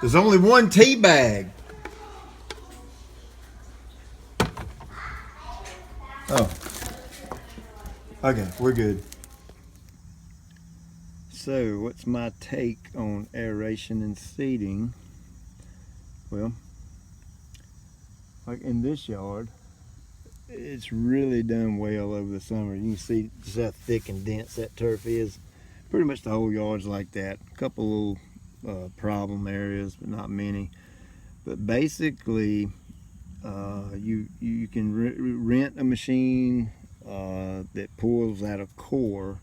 There's only one tea bag. Oh. Okay, we're good. So, what's my take on aeration and seeding? Well, like in this yard, it's really done well over the summer. You can see just how thick and dense that turf is. Pretty much the whole yard's like that. A couple little problem areas, but not many. But basically, you can rent a machine that pulls out a core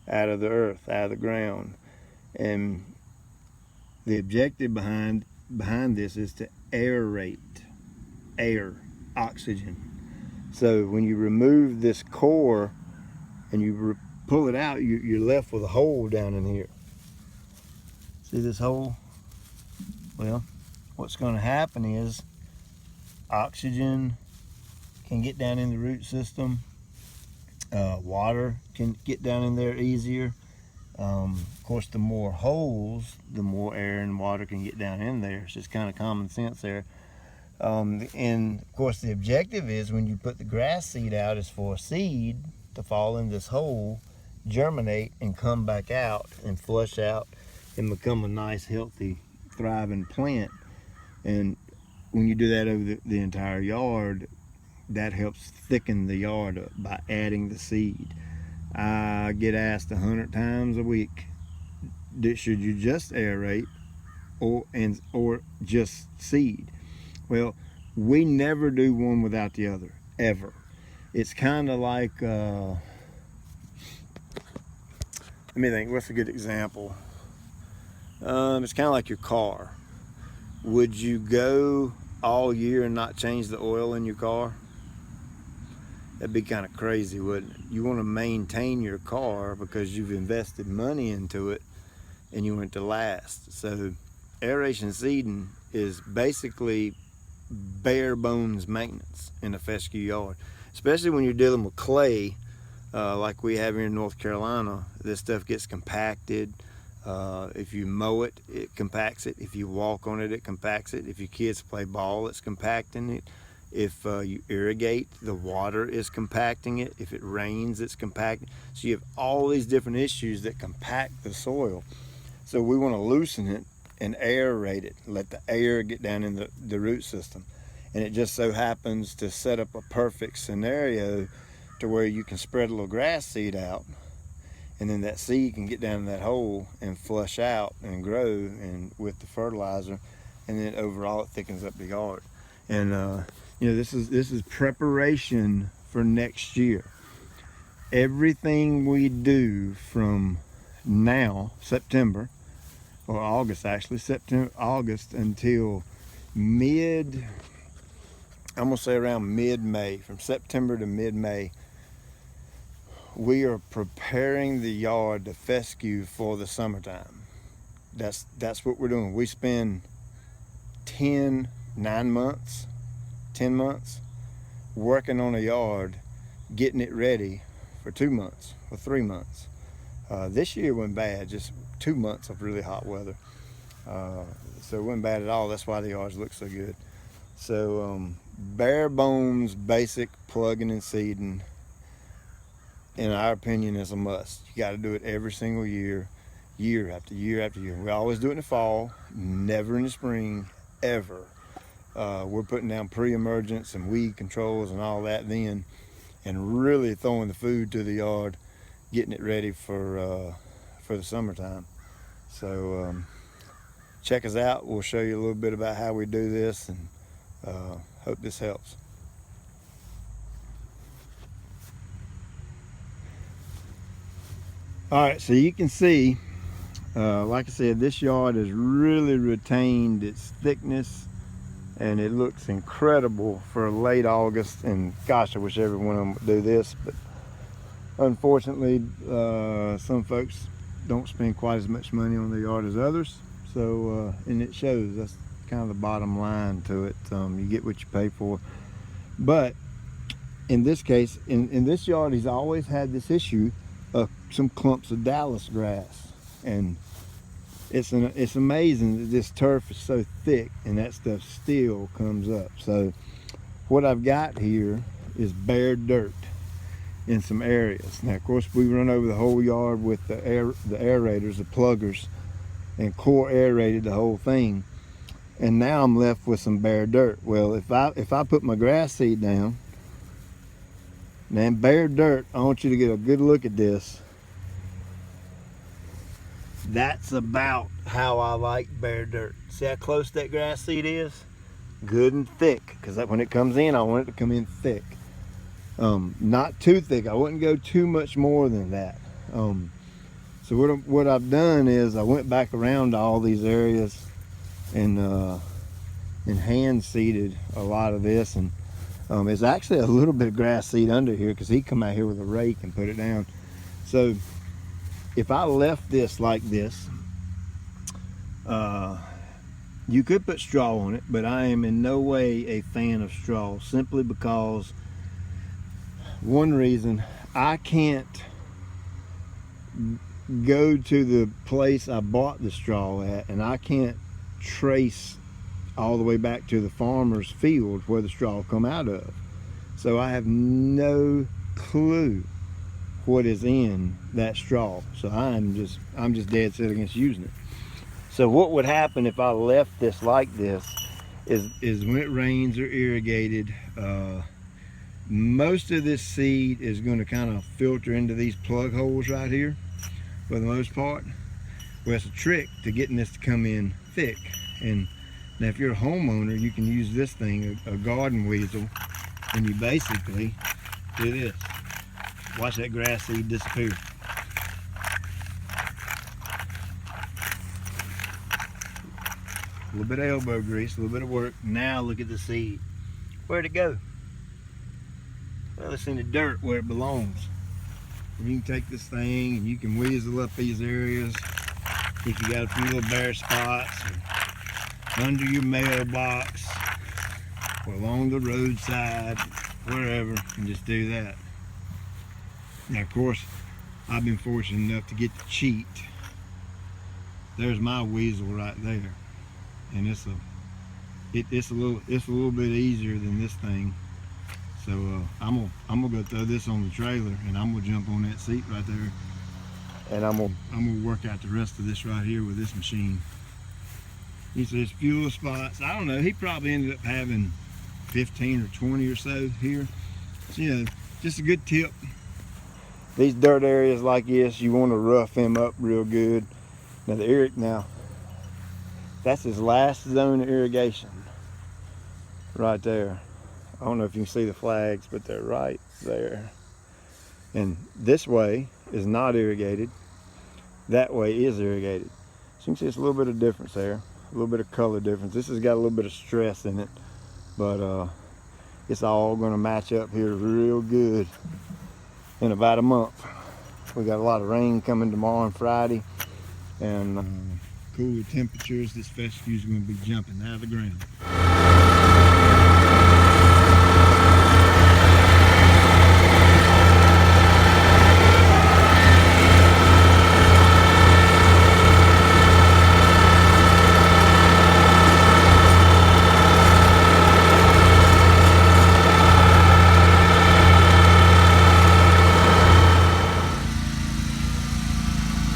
out of the earth, out of the ground, and the objective behind this is to aerate oxygen. So when you remove this core and you pull it out, you're left with a hole down in here. See this hole? Well, what's going to happen is oxygen can get down in the root system. Water can get down in there easier. Of course, the more holes, the more air and water can get down in there. It's just kind of common sense there. And of course, the objective is when you put the grass seed out is for a seed to fall in this hole, germinate, and come back out and flush out and become a nice, healthy, thriving plant. And when you do that over the entire yard, that helps thicken the yard up by adding the seed. I get asked 100 times a week, should you just aerate or just seed? Well, we never do one without the other, ever. It's kind of like, let me think, what's a good example? It's kind of like your car. Would you go all year and not change the oil in your car? That'd be kind of crazy, wouldn't it? You want to maintain your car because you've invested money into it and you want it to last. So aeration seeding is basically bare bones maintenance in a fescue yard, especially when you're dealing with clay like we have here in North Carolina. This stuff gets compacted. If you mow it, it compacts it. If you walk on it, it compacts it. If your kids play ball, it's compacting it. If you irrigate, the water is compacting it. If it rains, it's compacting. So you have all these different issues that compact the soil. So we want to loosen it and aerate it, let the air get down in the root system. And it just so happens to set up a perfect scenario to where you can spread a little grass seed out, and then that seed can get down in that hole and flush out and grow and with the fertilizer, and then overall it thickens up the yard. And you know, this is preparation for next year. Everything we do from now, September, or August actually, August until I'm gonna say around mid-May, from September to mid-May, we are preparing the yard to fescue for the summertime. That's what we're doing. We spend 10 months working on a yard, getting it ready for 2 months or 3 months. This year went bad, just 2 months of really hot weather. So it wasn't bad at all. That's why the yards look so good. So bare bones, basic plugging and seeding, in our opinion, is a must. You got to do it every single year, year after year after year. We always do it in the fall, never in the spring, ever. We're putting down pre-emergence and weed controls and all that then, and really throwing the food to the yard, getting it ready for the summertime. So check us out. We'll show you a little bit about how we do this, and hope this helps. All right, so you can see, like I said, this yard has really retained its thickness, and it looks incredible for late August. And gosh, I wish every one of them would do this, but unfortunately, some folks don't spend quite as much money on their yard as others. So, and it shows. That's kind of the bottom line to it. You get what you pay for. But in this case, in this yard, he's always had this issue of some clumps of Dallas grass. And it's amazing that this turf is so thick and that stuff still comes up. So what I've got here is bare dirt in some areas. Now, of course, we run over the whole yard with the aerators, the pluggers, and core aerated the whole thing. And now I'm left with some bare dirt. Well, if I put my grass seed down, man, bare dirt, I want you to get a good look at this. That's about how I like bare dirt. See how close that grass seed is? Good and thick, because when it comes in, I want it to come in thick. Not too thick. I wouldn't go too much more than that. So what I've done is I went back around to all these areas and hand seeded a lot of this, and there's actually a little bit of grass seed under here because he come out here with a rake and put it down. So if I left this like this, you could put straw on it, but I am in no way a fan of straw, simply because one reason, I can't go to the place I bought the straw at, and I can't trace all the way back to the farmer's field where the straw come out of. So I have no clue what is in that straw. So I'm just dead set against using it. So what would happen if I left this like this is when it rains or irrigated, most of this seed is going to kind of filter into these plug holes right here for the most part. Well, it's a trick to getting this to come in thick. And now if you're a homeowner, you can use this thing, a garden weasel, and you basically do this. Watch that grass seed disappear. A little bit of elbow grease, a little bit of work. Now look at the seed. Where'd it go? Well, it's in the dirt where it belongs. And you can take this thing and you can weasel up these areas. If you got a few little bare spots, or under your mailbox, or along the roadside, wherever, and just do that. Now, of course, I've been fortunate enough to get to cheat. There's my weasel right there, and it's a little bit easier than this thing. So I'm gonna go throw this on the trailer, and I'm gonna jump on that seat right there, and I'm gonna work out the rest of this right here with this machine. He says few spots. I don't know. He probably ended up having 15 or 20 or so here. So, you know, just a good tip. These dirt areas like this, you want to rough them up real good. Now that's his last zone of irrigation right there. I don't know if you can see the flags, but they're right there. And this way is not irrigated. That way is irrigated. So you can see it's a little bit of difference there, a little bit of color difference. This has got a little bit of stress in it, but it's all going to match up here real good in about a month. We got a lot of rain coming tomorrow and Friday, and cooler temperatures. This fescue is going to be jumping out of the ground.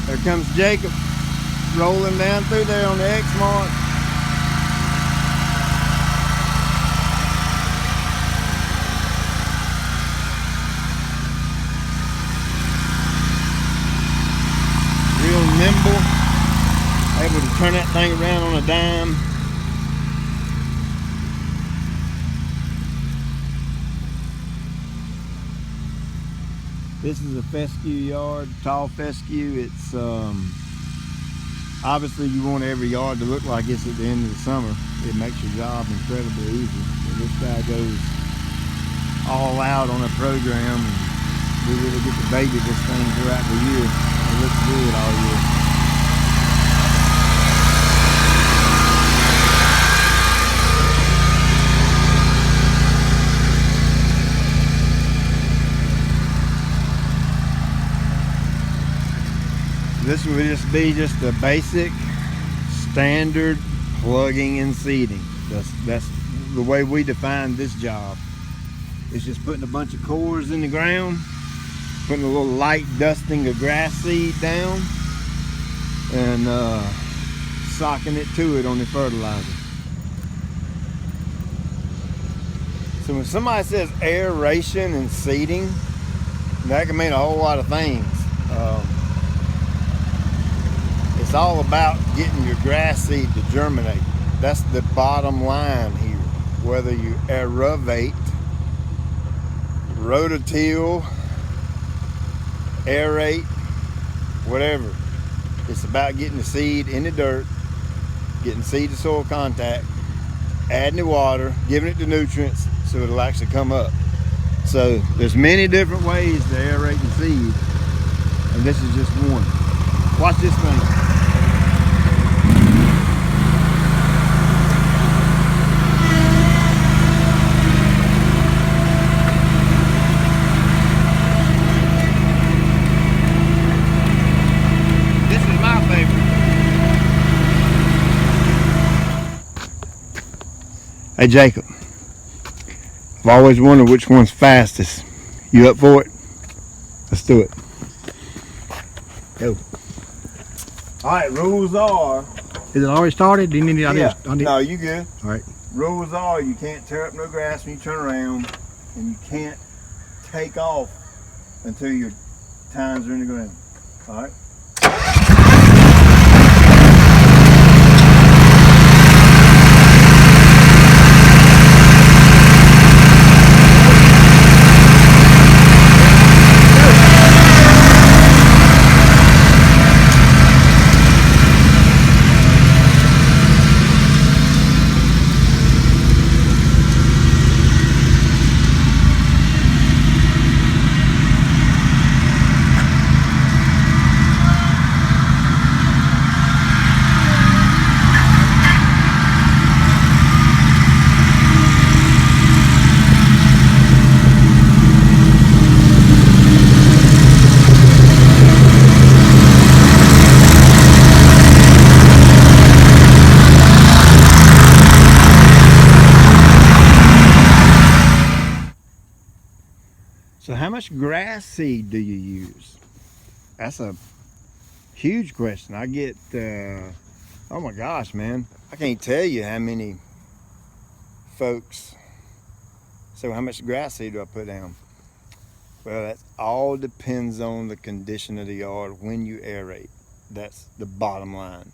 There comes Jacob rolling down through there on the X mark. Real nimble, able to turn that thing around on a dime. This is a fescue yard, tall fescue. It's obviously you want every yard to look like this at the end of the summer. It makes your job incredibly easy. But this guy goes all out on a program, and we really get to baby this thing throughout the year. It looks good all year. This would just be a basic standard plugging and seeding. That's the way we define this job. It's just putting a bunch of cores in the ground, putting a little light dusting of grass seed down, and socking it to it on the fertilizer. So when somebody says aeration and seeding, that can mean a whole lot of things. It's all about getting your grass seed to germinate. That's the bottom line here. Whether you aerate, rototill, aerate, whatever. It's about getting the seed in the dirt, getting seed to soil contact, adding the water, giving it the nutrients so it'll actually come up. So there's many different ways to aerate and seed, and this is just one. Watch this thing. Hey Jacob, I've always wondered which one's fastest. You up for it? Let's do it. Go. Alright, rules are... Is it already started? Do you need No, you good. Alright. Rules are you can't tear up no grass when you turn around, and you can't take off until your tines are in the ground. Alright? So how much grass seed do you use? That's a huge question. I get, oh my gosh, man. I can't tell you how many folks say, how much grass seed do I put down? Well, that all depends on the condition of the yard when you aerate. That's the bottom line.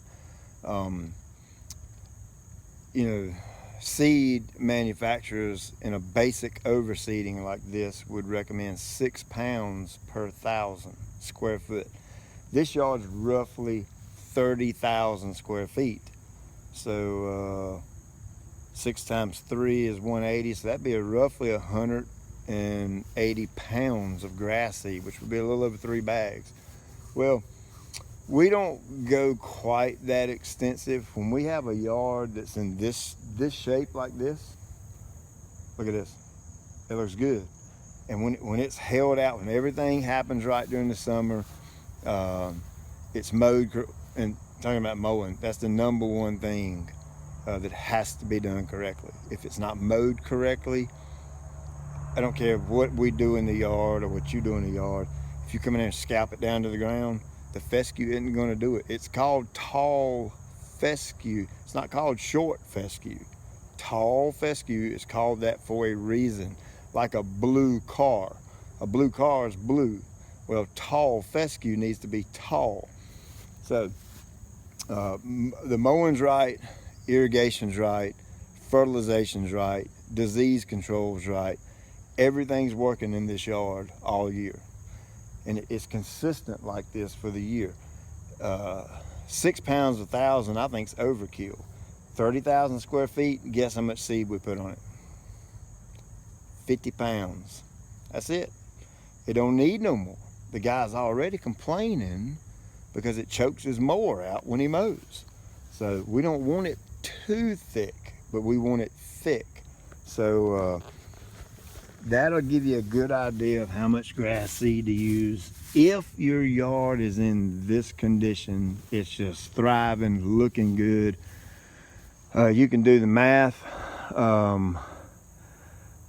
You know, seed manufacturers in a basic overseeding like this would recommend 6 pounds per 1,000 square foot. This yard's roughly 30,000 square feet. So 6 times 3 is 180, so that'd be roughly 180 pounds of grass seed, which would be a little over 3 bags. Well, we don't go quite that extensive. When we have a yard that's in this shape like this, look at this, it looks good. And when it's held out, when everything happens right during the summer, it's mowed. And talking about mowing, that's the number one thing that has to be done correctly. If it's not mowed correctly, I don't care what we do in the yard or what you do in the yard, if you come in there and scalp it down to the ground, the fescue isn't going to do it. It's called tall fescue. It's not called short fescue. Tall fescue is called that for a reason. Like a blue car. A blue car is blue. Well, tall fescue needs to be tall. So the mowing's right, irrigation's right, fertilization's right, disease control's right. Everything's working in this yard all year. And it's consistent like this for the year. 6 pounds a 1,000, I think, is overkill. 30,000 square feet, guess how much seed we put on it? 50 pounds. That's it. It don't need no more. The guy's already complaining because it chokes his mower out when he mows. So we don't want it too thick, but we want it thick. So that'll give you a good idea of how much grass seed to use. If your yard is in this condition, it's just thriving, looking good, you can do the math.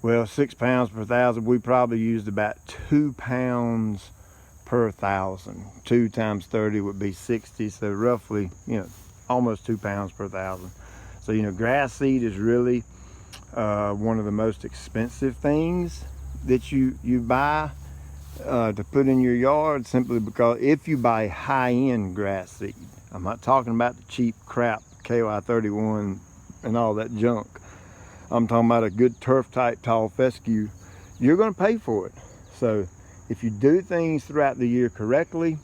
Well, 6 pounds per thousand, we probably used about 2 pounds per thousand. 2 times 30 would be 60, so roughly, almost 2 pounds per thousand. So, grass seed is really one of the most expensive things that you buy to put in your yard, simply because if you buy high-end grass seed, I'm not talking about the cheap crap KY 31 and all that junk. I'm talking about a good turf type tall fescue. You're going to pay for it. So if you do things throughout the year correctly,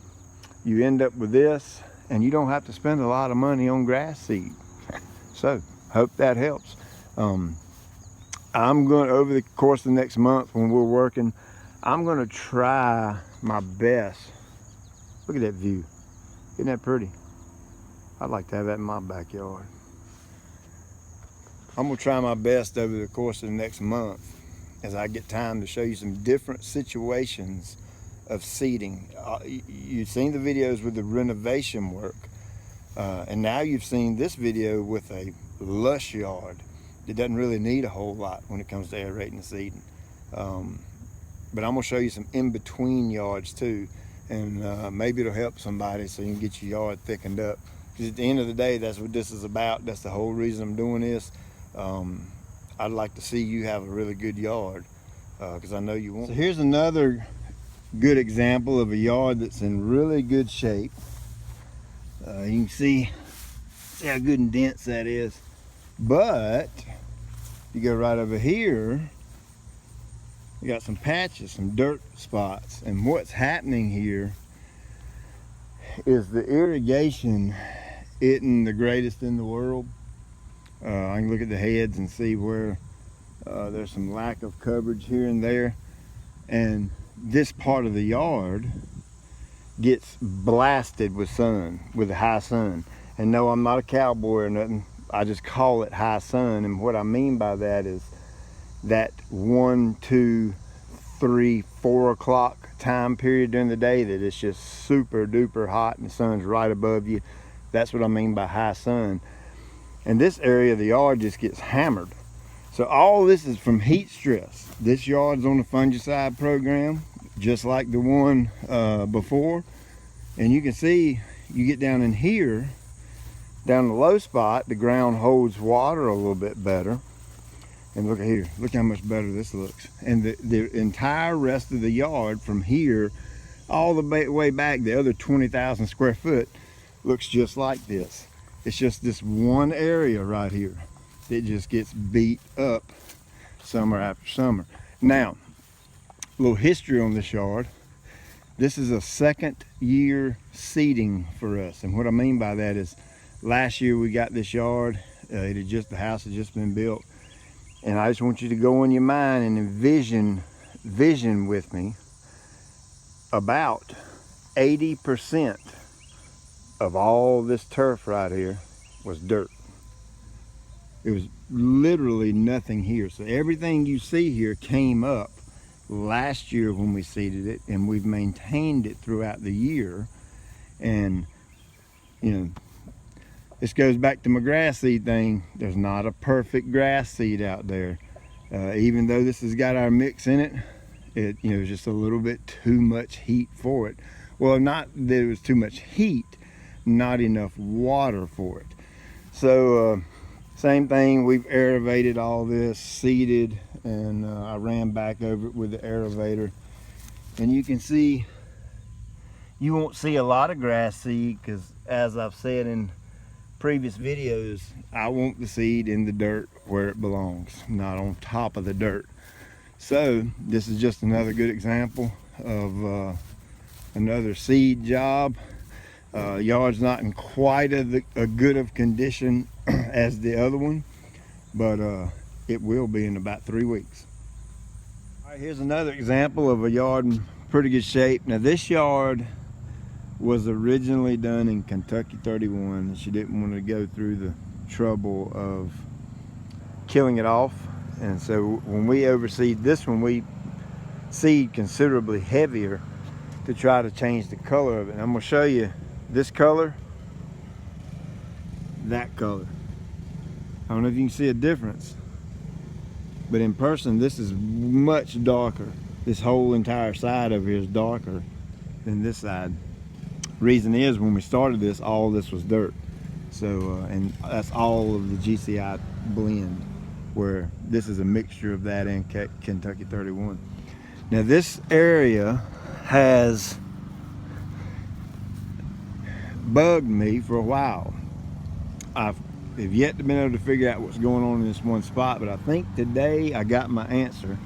you end up with this, and you don't have to spend a lot of money on grass seed. So hope that helps. I'm going, over the course of the next month when we're working, I'm going to try my best. Look at that view. Isn't that pretty? I'd like to have that in my backyard. I'm going to try my best over the course of the next month, as I get time, to show you some different situations of seeding. You've seen the videos with the renovation work, and now you've seen this video with a lush yard. It doesn't really need a whole lot when it comes to aerating and seeding. But I'm going to show you some in-between yards too, and maybe it'll help somebody so you can get your yard thickened up. Because at the end of the day, that's what this is about. That's the whole reason I'm doing this. I'd like to see you have a really good yard, because I know you want. So here's another good example of a yard that's in really good shape. You can see how good and dense that is. But you go right over here, you got some patches, some dirt spots, and what's happening here is the irrigation isn't the greatest in the world. I can look at the heads and see where there's some lack of coverage here and there, and this part of the yard gets blasted with sun, with the high sun. And no, I'm not a cowboy or nothing. I just call it high sun, and what I mean by that is that 1, 2, 3, 4 o'clock time period during the day that it's just super duper hot and the sun's right above you. That's what I mean by high sun. And this area of the yard just gets hammered. So all this is from heat stress. This yard's on a fungicide program, just like the one before. And you can see, you get down in here, down the low spot, the ground holds water a little bit better. And look at here, look how much better this looks. And the entire rest of the yard from here all the way back, the other 20,000 square foot, looks just like this. It's just this one area right here that just gets beat up summer after summer. Now, a little history on this yard. This is a second year seeding for us. And what I mean by that is, last year we got this yard, the house had just been built. And I just want you to go in your mind and vision with me, about 80% of all this turf right here was dirt. It was literally nothing here. So everything you see here came up last year when we seeded it, and we've maintained it throughout the year. And this goes back to my grass seed thing. There's not a perfect grass seed out there. Even though this has got our mix in it, it's just a little bit too much heat for it. Well, not that it was too much heat, not enough water for it. So same thing, we've aerated all this, seeded, and I ran back over it with the aerator. And you can see, you won't see a lot of grass seed, because as I've said in previous videos, I want the seed in the dirt where it belongs, not on top of the dirt. So this is just another good example of another seed job. Yard's not in quite a good of condition as the other one, but it will be in about 3 weeks. All right, here's another example of a yard in pretty good shape. Now this yard was originally done in Kentucky 31, and she didn't want to go through the trouble of killing it off And so when we overseed this one, we seed considerably heavier to try to change the color of it. And I'm gonna show you this color, that color. I don't know if you can see a difference, but in person this is much darker. This whole entire side over here is darker than this side. Reason is, when we started this, all this was dirt. So and that's all of the GCI blend, where this is a mixture of that and Kentucky 31. Now this area has bugged me for a while. I've yet to been able to figure out what's going on in this one spot, but I think today I got my answer.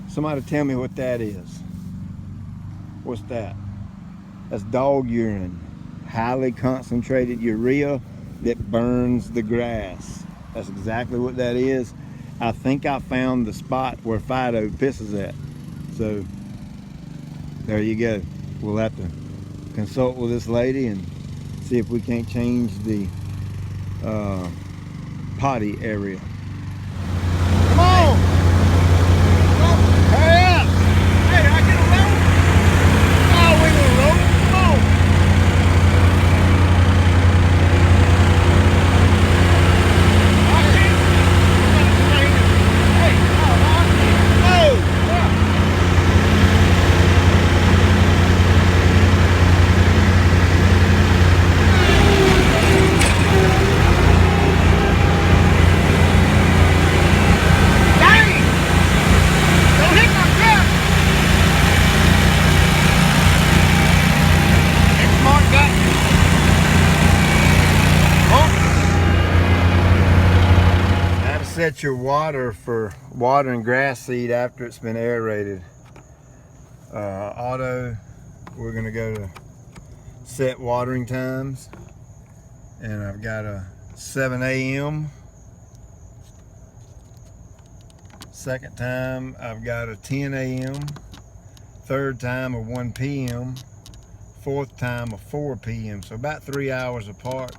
Somebody tell me what that is. What's that? That's dog urine. Highly concentrated urea that burns the grass. That's exactly what that is. I think I found the spot where Fido pisses at. So there you go. We'll have to consult with this lady and see if we can't change the potty area. Come on! Hurry up! Hey, I get a rope? Oh, we gonna rope? Come on! Hey, set your water for watering grass seed after it's been aerated. Auto, we're gonna go to set watering times, and I've got a 7 a.m. Second time I've got a 10 a.m. Third time a 1 p.m. Fourth time a 4 p.m. So about 3 hours apart.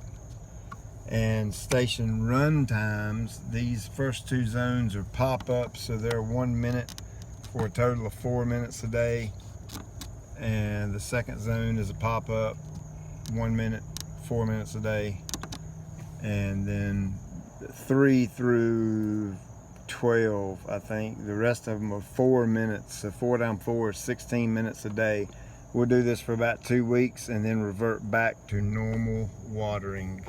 And station run times, these first two zones are pop-ups, so they're 1 minute for a total of 4 minutes a day. And the second zone is a pop-up, 1 minute, 4 minutes a day. And then 3 through 12, I think, the rest of them are 4 minutes. So 4 times 4 is 16 minutes a day. We'll do this for about 2 weeks and then revert back to normal watering.